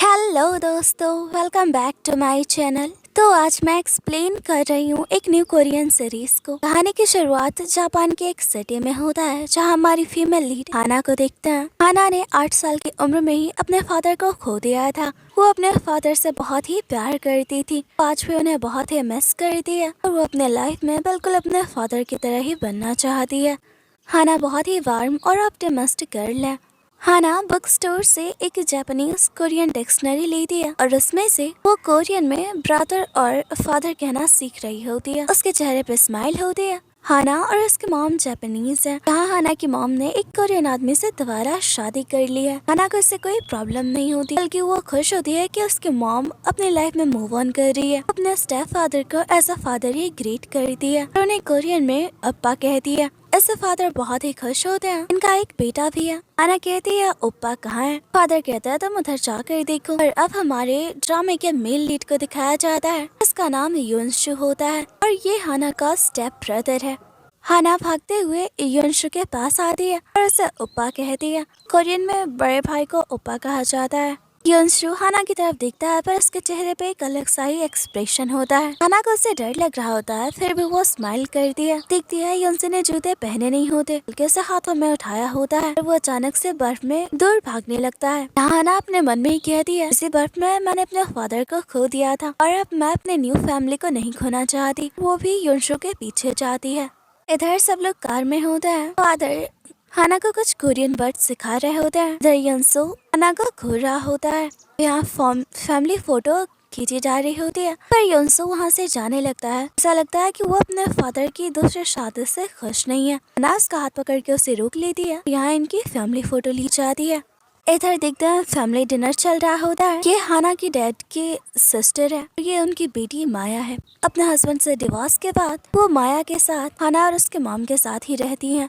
Hello दोस्तों, welcome back to my channel. तो आज मैं एक्सप्लेन कर रही हूँ एक न्यू कोरियन सीरीज को। कहानी की शुरुआत जापान के एक सिटी में होता है, जहाँ हमारी फीमेल लीड हाना को देखते हैं। हाना ने 8 साल की उम्र में ही अपने फादर को खो दिया था। वो अपने फादर से बहुत ही प्यार करती थी, आज भी उन्हें बहुत ही मिस करती है और वो अपने लाइफ में बिल्कुल अपने फादर की तरह ही बनना चाहती है। हाना बहुत ही वार्म और ऑप्टिमिस्टिक गर्ल है। हाना बुक स्टोर से एक जापानीज कोरियन डिक्शनरी लेती है और उसमें से वो कोरियन में ब्रदर और फादर कहना सीख रही होती है। उसके चेहरे पे स्माइल होती है। हाना और उसकी मॉम जापानीज है। यहाँ हाना की मॉम ने एक कोरियन आदमी से दोबारा शादी कर ली है। हाना को इससे कोई प्रॉब्लम नहीं होती, बल्कि वो खुश होती है कि उसकी मॉम अपनी लाइफ में मूव ऑन कर रही है। अपने स्टेप फादर को एज अ फादर ही ग्रीट करती है और उन्हें कोरियन में अप्पा कहती है। इससे फादर बहुत ही खुश होते हैं। इनका एक बेटा भी है। हाना कहती है ओप्पा कहाँ है। फादर कहता है तुम उधर जाकर देखो। और अब हमारे ड्रामे के मेल लीड को दिखाया जाता है। इसका नाम युनशु होता है और ये हाना का स्टेप ब्रदर है। हाना भागते हुए युनशु के पास आती है और उसे ओप्पा कहती है। कोरियन में बड़े भाई को ओप्पा कहा जाता है। युनशु हाना की तरफ देखता है, पर उसके चेहरे पे एक अलग सा ही एक्सप्रेशन होता है। हाना को उससे डर लग रहा होता है, फिर भी वो स्माइल करती है। देखती है युनशु ने जूते पहने नहीं होते, बल्कि उसे हाथों में उठाया होता है और वो अचानक से बर्फ में दूर भागने लगता है। हाना अपने मन में ही कहती है, इसी बर्फ में मैंने अपने फादर को खो दिया था और अब मैं अपने न्यू फैमिली को नहीं खोना चाहती। वो भी युनशु के पीछे जाती है। इधर सब लोग कार में होते हैं। फादर हाना को कुछ कोरियन वर्ड सिखा रहे होते हैं। इधर युनशु हाना को घूर रहा होता है। यहाँ फैमिली फोटो खींची जा रही होती है, पर युनशु वहाँ से जाने लगता है। ऐसा लगता है कि वो अपने फादर की दूसरे शादी से खुश नहीं है। हाना उसका हाथ पकड़ के उसे रोक लेती है। यहाँ इनकी फैमिली फोटो ली जाती है। इधर देखते हैं फैमिली डिनर चल रहा होता है। ये हाना की डैड की सिस्टर है। ये उनकी बेटी माया है। अपने हस्बैंड से डिवोर्स के बाद वो माया के साथ हाना और उसके मॉम के साथ ही रहती हैं।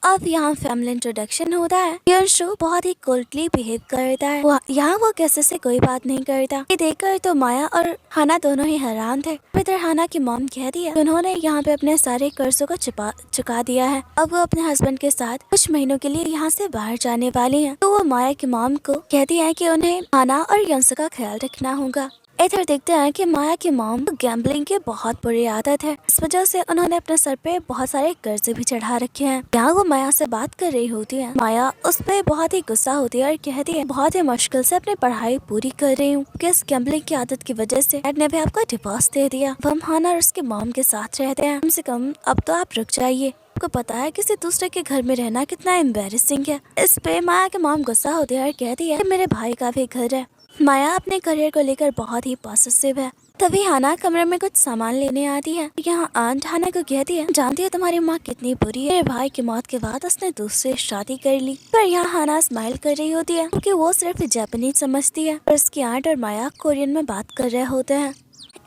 अब यहाँ फैमिली इंट्रोडक्शन होता है। युनशु बहुत ही कोल्डली बिहेव करता है। यहाँ वो किसी से कोई बात नहीं करता। ये देखकर तो माया और हाना दोनों ही हैरान थे। इधर हाना की मॉम कहती है उन्होंने यहाँ पे अपने सारे कर्जों को चुका दिया है। अब वो अपने हस्बैंड के साथ कुछ महीनों के लिए यहाँ से बाहर जाने वाली है। तो वो माया की मॉम को कहती है कि उन्हें हाना और युनशु का ख्याल रखना होगा। इधर देखते हैं कि माया की मॉम गैम्बलिंग की बहुत बुरी आदत है। इस वजह से उन्होंने अपने सर पे बहुत सारे कर्जे भी चढ़ा रखे हैं। यहाँ वो माया से बात कर रही होती है। माया उस पे बहुत ही गुस्सा होती है और कहती है बहुत ही मुश्किल से अपनी पढ़ाई पूरी कर रही हूँ, क्योंकि इस गैम्बलिंग की आदत की वजह से डैड ने भी आपको डिवोर्स दे दिया। हम हाना और उसके मॉम के साथ रहते हैं। कम से कम अब तो आप रुक जाइए। आपको पता है किसी दूसरे के घर में रहना कितना एम्बेरसिंग है। इस पे माया के मॉम गुस्सा होती है और कहती है कि मेरे भाई का भी घर है। माया अपने करियर को लेकर बहुत ही पॉजिटिव है। तभी हाना कमरे में कुछ सामान लेने आती है। यहाँ आंट हाना को कहती है जानती हो तुम्हारी माँ कितनी बुरी है। मेरे भाई की मौत के बाद उसने दूसरे शादी कर ली। पर यहाँ हाना स्माइल कर रही होती है, क्योंकि वो सिर्फ जापानीज समझती है और उसकी आंट और माया कोरियन में बात कर रहे होते हैं।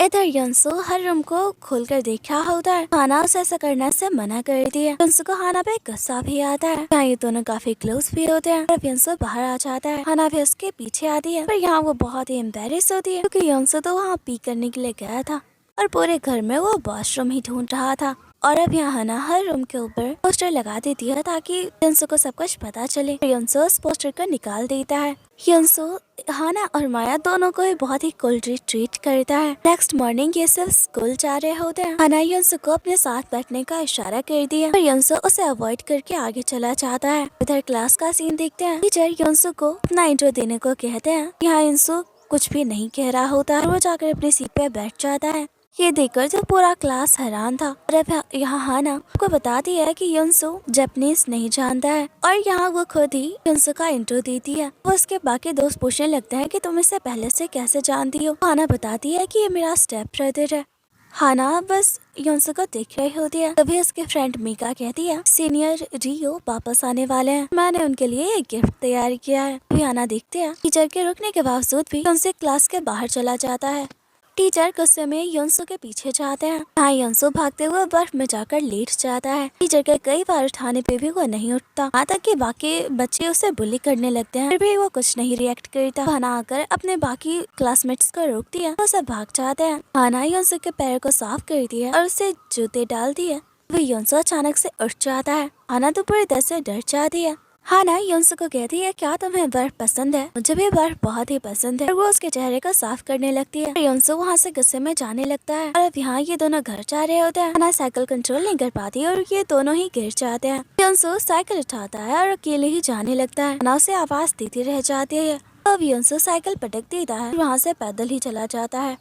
इधर युनशु हर रूम को खोलकर देख रहा होता है। हाना उसे ऐसा करने से मना करती है। युनशु को हाना पे गुस्सा भी आता है। यहाँ ये दोनों काफी क्लोज भी होते हैं। और युनशु बाहर आ जाता है। हाना भी उसके पीछे आती है, पर यहाँ वो बहुत ही एम्बेरस होती है, क्योंकि युनशु तो वहाँ पी करने के लिए गया था और पूरे घर में वो वॉशरूम ही ढूंढ रहा था। और अब यहाँ हाना हर रूम के ऊपर पोस्टर लगा देती है ताकि युनशु को सब कुछ पता चले। युनशु उस पोस्टर को निकाल देता है। युनशु हाना और माया दोनों को ही बहुत ही कोल्डली ट्रीट करता है। नेक्स्ट मॉर्निंग ये सब स्कूल जा रहे होते हैं। हाना युनशु को अपने साथ बैठने का इशारा करती है, पर युनशु उसे अवॉइड करके आगे चला जाता है। इधर क्लास का सीन देखते हैं। टीचर युनशु को अपना इंट्रो देने को कहते हैं। यहाँ युनशु कुछ भी नहीं कह रहा होता है। वो जाकर अपनी सीट पे बैठ जाता है। ये देखकर जो पूरा क्लास हैरान था। और अब यहाँ हाना को बताती है कि युनशु जापानीज नहीं जानता है और यहाँ वो खुद ही युनशु का इंट्रो देती है। वो उसके बाकी दोस्त पूछने लगते हैं कि तुम इसे पहले से कैसे जानती हो। हाना बताती है कि ये मेरा स्टेप ब्रदर है। हाना बस युनशु को देख रही होती है। तभी उसके फ्रेंड मीका कहती है सीनियर रियो वापस आने वाले हैं, मैंने उनके लिए एक गिफ्ट तैयार किया है। अभी हाना देखते हैं टीचर के रुकने के बावजूद भी उनसे क्लास के बाहर चला जाता है। टीचर गुस्से में युनशु के पीछे जाते हैं। यहाँ युनशु भागते हुए बर्फ में जाकर लेट जाता है। टीचर के कई बार उठाने पे भी वो नहीं उठता। यहाँ तक कि बाकी बच्चे उसे बुली करने लगते हैं, फिर भी वो कुछ नहीं रिएक्ट करता। हाना आकर अपने बाकी क्लासमेट्स को रोकती है, वो सब भाग जाते हैं। हाना युनशु के पैर को साफ करती है और उसे जूते डालती है। वो युनशु अचानक से उठ जाता है। हाना तो पूरी तरह से डर जाती है। हाना योंसो को कहती है क्या तुम्हें बर्फ पसंद है? मुझे भी बर्फ बहुत ही पसंद है। और वो उसके चेहरे को साफ करने लगती है। योंसो वहाँ से गुस्से में जाने लगता है। और अब यहाँ ये दोनों घर जा रहे होते हैं। हाना साइकिल कंट्रोल नहीं कर पाती और ये दोनों ही गिर जाते हैं। योंसो साइकिल उठाता है और अकेले ही जाने लगता है। हाना उसे आवाज देती रह जाती है। अब योंसो साइकिल पटक देता है, वहाँ से पैदल ही चला जाता है।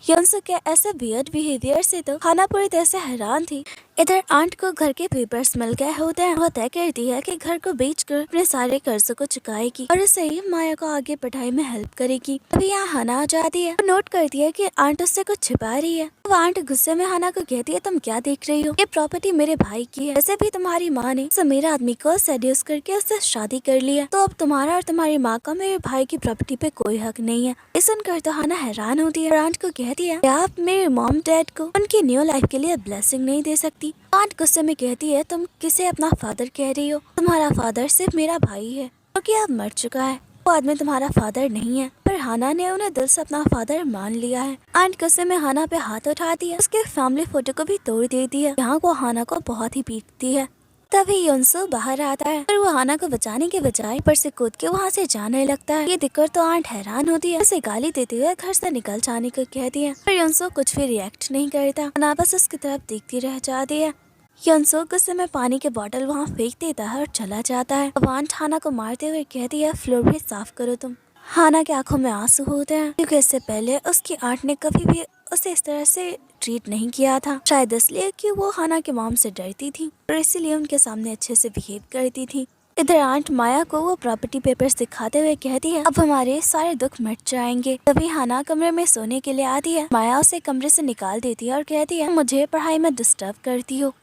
योंसो के ऐसे वियर्ड बिहेवियर से तो हाना पूरी तरह से हैरान थी। इधर आंट को घर के पेपर्स मिल गए होते हैं। वो तय करती है कि घर को बेचकर अपने सारे कर्जों को चुकाएगी और उससे ही माया को आगे पढ़ाई में हेल्प करेगी। अभी यहाँ हाना आ जाती है। वो नोट करती है कि आंट उससे कुछ छिपा रही है। वो आंट गुस्से में हाना को कहती है तुम क्या देख रही हो? ये प्रॉपर्टी मेरे भाई की है। वैसे भी तुम्हारी माँ ने समीर आदमी को सेड्यूस करके उससे शादी कर ली है, तो अब तुम्हारा और तुम्हारी माँ का मेरे भाई की प्रॉपर्टी पे कोई हक नहीं है। ये सुनकर तो हाना हैरान होती है और आंट को कहती है क्या आप मेरे मॉम डैड को उनकी न्यू लाइफ के लिए ब्लेसिंग नहीं दे सकती? आंट गुस्से में कहती है तुम किसे अपना फादर कह रही हो? तुम्हारा फादर सिर्फ मेरा भाई है क्योंकि अब मर चुका है। वो आदमी तुम्हारा फादर नहीं है। पर हाना ने उन्हें दिल से अपना फादर मान लिया है। आंट गुस्से में हाना पे हाथ उठाती है, उसके फैमिली फोटो को भी तोड़ देती है। यहाँ वो हाना को बहुत ही पीटती है। तभी योंसो बाहर आता है पर वो हाना को बचाने के बजाय ऊपर से कूद के वहाँ से जाने लगता है। ये देखकर तो आंट हैरान होती है, उसे गाली देते हुए घर से निकल जाने को कहती है। पर योंसो कुछ भी रिएक्ट नहीं करता। हाना बस उसकी तरफ देखती रह जाती है। योंसो गुस्से में पानी के बोतल वहाँ फेंक देता है और चला जाता है। अब आंट हाना को मारते हुए कहती है फ्लोर भी साफ करो तुम। हाना के आंखों में आंसू होते हैं क्योंकि इससे पहले उसकी आंट ने कभी भी उसे इस तरह से ट्रीट नहीं किया था। शायद इसलिए कि वो हाना के मॉम से डरती थी और इसीलिए उनके सामने अच्छे से बिहेव करती थी। इधर आंट माया को वो प्रॉपर्टी पेपर्स दिखाते हुए कहती है अब हमारे सारे दुख मिट जाएंगे। तभी हाना कमरे में सोने के लिए आती है। माया उसे कमरे से निकाल देती है और कहती है मुझे पढ़ाई में डिस्टर्ब करती हो।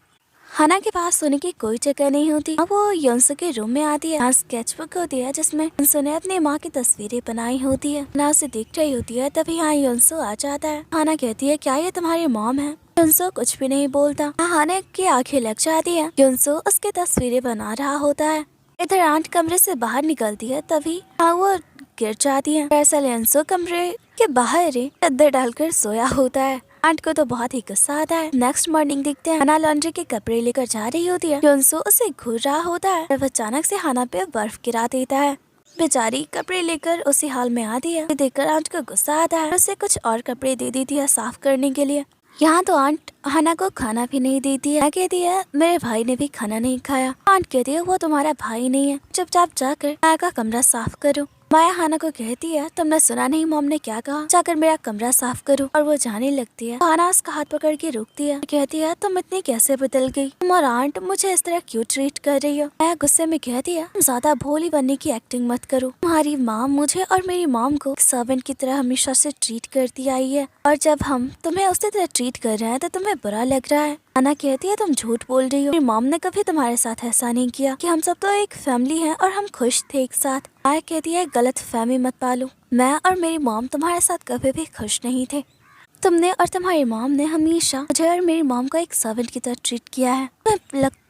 हाना के पास सोने की कोई जगह नहीं होती। अब वो योंसो के रूम में आती है। यहाँ स्केचबुक होती है जिसमें योंसो ने अपनी माँ की तस्वीरें बनाई होती है। हाना उसे देख रही होती है। तभी यहाँ योंसो आ जाता है। हाना कहती है क्या ये तुम्हारी मॉम है? योंसो कुछ भी नहीं बोलता। हाना की आंखें लग जाती है। योंसो उसकी तस्वीरें बना रहा होता है। इधर आंट कमरे से बाहर निकलती है। तभी वो गिर जाती है। दरअसल योंसो कमरे के बाहर चादर डालकर सोया होता है। आंट को तो बहुत ही गुस्सा आता है। नेक्स्ट मॉर्निंग देखते हैं हाना लॉन्ड्री के कपड़े लेकर जा रही होती है। योंसो उसे घूर रहा होता है और अचानक से हाना पे बर्फ गिरा देता है। बेचारी कपड़े लेकर उसी हाल में आती है। देखकर आंट को गुस्सा आता है, उसे कुछ और कपड़े दे देती है साफ करने के लिए। यहाँ तो आंट हाना को खाना भी नहीं देती है। कहती है मेरे भाई ने भी खाना नहीं खाया। आंट कहती है वो तुम्हारा भाई नहीं है, चुपचाप जाकर माया का कमरा साफ करो। माया हाना को कहती है तुमने सुना नहीं मॉम ने क्या कहा? जाकर मेरा कमरा साफ करो। और वो जाने लगती है। हाना उसका हाथ पकड़ के रोकती है। कहती है तुम इतनी कैसे बदल गई? तुम और आंट मुझे इस तरह क्यों ट्रीट कर रही हो? माया गुस्से में कहती है तुम ज्यादा भोली बनने की एक्टिंग मत करो। तुम्हारी माँ मुझे और मेरी मॉम को सर्वेंट की तरह हमेशा से ट्रीट करती आई है और जब हम तुम्हें उसी तरह ट्रीट कर रहे हैं तो तुम्हें बुरा लग रहा है। हाना कहती है तुम झूठ बोल रही हो। मेरी मॉम ने कभी तुम्हारे साथ ऐसा नहीं किया कि हम सब तो एक फैमिली हैं और हम खुश थे एक साथ। माया कहती है गलत फहमी मत पालो। मैं और मेरी मॉम तुम्हारे साथ कभी भी खुश नहीं थे। तुमने और तुम्हारी मॉम ने हमेशा मुझे और मेरी मॉम को एक सर्वेंट की तरह ट्रीट किया है।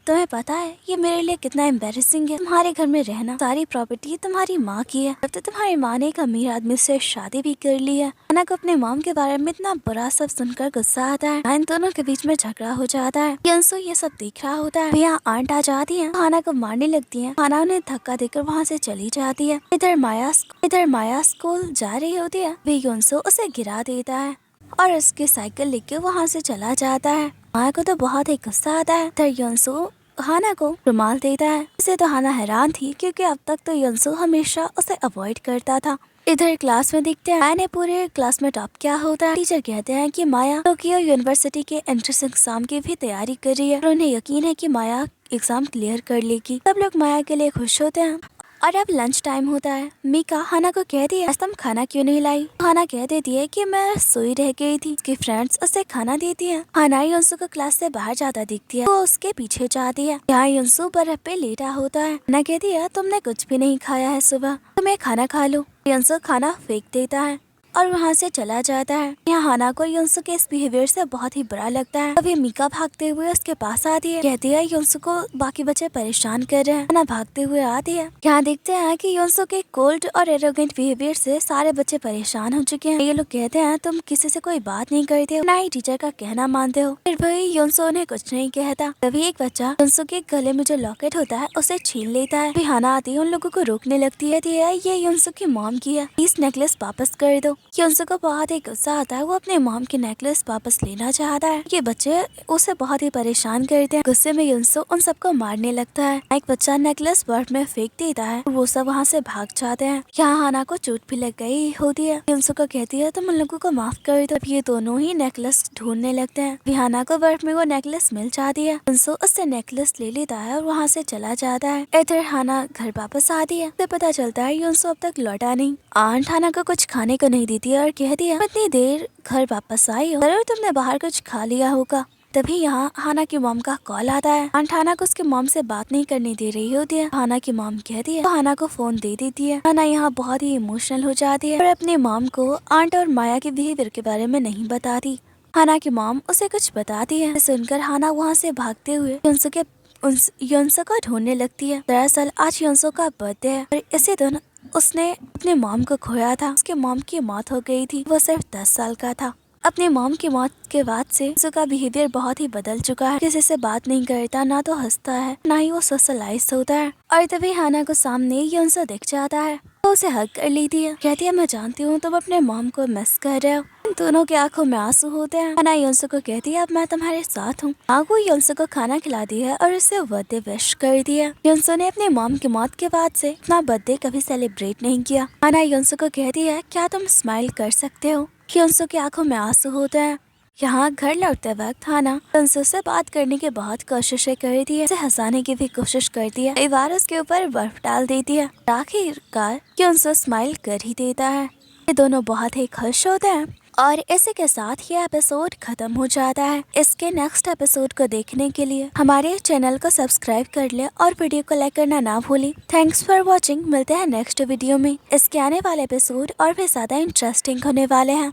तुम्हें पता है ये मेरे लिए कितना एम्बैरेसिंग है तुम्हारे घर में रहना। सारी प्रॉपर्टी तुम्हारी माँ की है। अब तो तुम्हारी माँ ने एक अमीर आदमी से शादी भी कर ली है। हाना को अपने मॉम के बारे में इतना बुरा सब सुनकर गुस्सा आता है। इन दोनों के बीच में झगड़ा हो जाता है। योंसो ये सब देख रहा होता है। यहाँ आंट आ जाती है, हाना को मारने लगती है। हाना उन्हें धक्का देकर वहाँ से चली जाती है। इधर माया स्कूल जा रही होती है। वे योंसो उसे गिरा देता है और उसकी साइकिल लेके वहाँ से चला जाता है। माया को तो बहुत ही गुस्सा आता है। इधर योंसो हाना को रुमाल देता है। इसे तो हाना हैरान थी क्योंकि अब तक तो योंसो हमेशा उसे अवॉइड करता था। इधर क्लास में देखते हैं माया ने पूरे क्लास में टॉप किया होता है। टीचर कहते हैं कि माया टोक्यो यूनिवर्सिटी के एंट्रेंस एग्जाम की भी तैयारी कर रही है और उन्हें यकीन है कि माया एग्जाम क्लियर कर लेगी। सब लोग माया के लिए खुश होते हैं। और अब लंच टाइम होता है। मीका हाना को कहती है तुम खाना क्यों नहीं लाई? हाना कह देती है कि मैं सोई रह गई थी। उसकी फ्रेंड्स उसे खाना देती हैं। हाना योंसो को क्लास से बाहर जाता दिखती है। वो उसके पीछे जाती है। यहाँ योंसो बर्फ पे लेटा होता है। हाना कहती है तुमने कुछ भी नहीं खाया है सुबह, तुम्हें खाना खा लो। योंसो खाना फेंक देता है। और वहाँ से चला जाता है। यहाँ हाना को योंसो के इस बिहेवियर से बहुत ही बुरा लगता है। अभी मीका भागते हुए उसके पास आती है, कहती है योंसो को बाकी बच्चे परेशान कर रहे हैं। हाना भागते हुए आती है। यहाँ देखते हैं कि योंसो के कोल्ड और एरोगेंट बिहेवियर से सारे बच्चे परेशान हो चुके हैं। ये लोग कहते हैं तुम किसी से कोई बात नहीं करते हो, ना ही टीचर का कहना मानते हो। फिर भाई योंसो उन्हें कुछ नहीं कहता। तभी एक बच्चा योंसो के गले में जो लॉकेट होता है उसे छीन लेता है। फिर हाना आती है, उन लोगों को रोकने लगती है। ये योंसो की मॉम की है, प्लीज नेकलेस वापस कर दो। योंसो को बहुत ही गुस्सा आता है, वो अपने मॉम की नेकलेस वापस लेना चाहता है। ये बच्चे उसे बहुत ही परेशान करते हैं। गुस्से में योंसो उन सबको मारने लगता है। एक बच्चा नेकलेस बर्फ में फेंक देता है, वो सब वहाँ से भाग जाते हैं। यहाँ हाना को चोट भी लग गई होती है। योंसो को कहती है तुम उन लोगों को माफ कर दो। ये दोनों ही नेकलेस ढूंढने लगते हैं। हाना को बर्फ में वो नेकलेस मिल जाती है। योंसो उससे नेकलेस ले लेता है और वहाँ से चला जाता है। इधर हाना घर वापस आती है, तो पता चलता है योंसो अब तक लौटा नहीं। आंट हाना को कुछ खाने को नहीं देती है और कहती है इतनी देर घर वापस आई हो, जरूर तुमने बाहर कुछ खा लिया होगा। तभी यहाँ हाना की मॉम का कॉल आता है। आंट हाना को उसके मॉम से बात नहीं करने दे रही होती है। हाना की मॉम कहती है तो हाना को फोन दे देती है। हाना यहाँ बहुत ही इमोशनल हो जाती है और अपने मॉम को आंट और माया के बिहेवियर के बारे में नहीं बताती। हाना की मॉम उसे कुछ बताती है। सुनकर हाना वहाँ से भागते हुए योंसो को ढूंढने लगती है। दरअसल आज योंसो का बर्थडे है और इसी दिन उसने अपने मॉम को खोया था। उसके मॉम की मौत हो गई थी, वो सिर्फ 10 साल का था। अपनी मॉम की मौत के बाद से योंसो का बिहेवियर बहुत ही बदल चुका है। किसी से बात नहीं करता, ना तो हंसता है, ना ही वो सोशलाइज होता है। और तभी हाना को सामने योंसो दिख जाता है, तो उसे हग कर लेती है। कहती है मैं जानती हूँ तुम अपने मॉम को मिस कर रहे हो। दोनों की आंखों में आंसू होते हैं। हाना योंसो को कहती है अब मैं तुम्हारे साथ हूँ। आगू योंसो को खाना खिला दी है और उसे बर्थडे विश कर दिया। योंसो ने अपने मॉम की मौत के बाद से अपना बर्थडे कभी सेलिब्रेट नहीं किया। हाना योंसो को कहती है क्या तुम स्माइल कर सकते हो। योंसो की आंखों में आंसू होते हैं। यहाँ घर लौटते वक्त हाना योंसो से बात करने की बहुत कोशिशें करती है, उसे हंसाने की भी कोशिश करती है, कई बार उसके ऊपर बर्फ डाल देती है। आखिरकार योंसो स्माइल कर ही देता है। ये दोनों बहुत ही खुश होते हैं और इसी के साथ ये एपिसोड खत्म हो जाता है। इसके नेक्स्ट एपिसोड को देखने के लिए हमारे चैनल को सब्सक्राइब कर ले और वीडियो को लाइक करना ना भूलें। Thanks for watching. मिलते हैं नेक्स्ट वीडियो में। इसके आने वाले एपिसोड और भी ज्यादा इंटरेस्टिंग होने वाले हैं।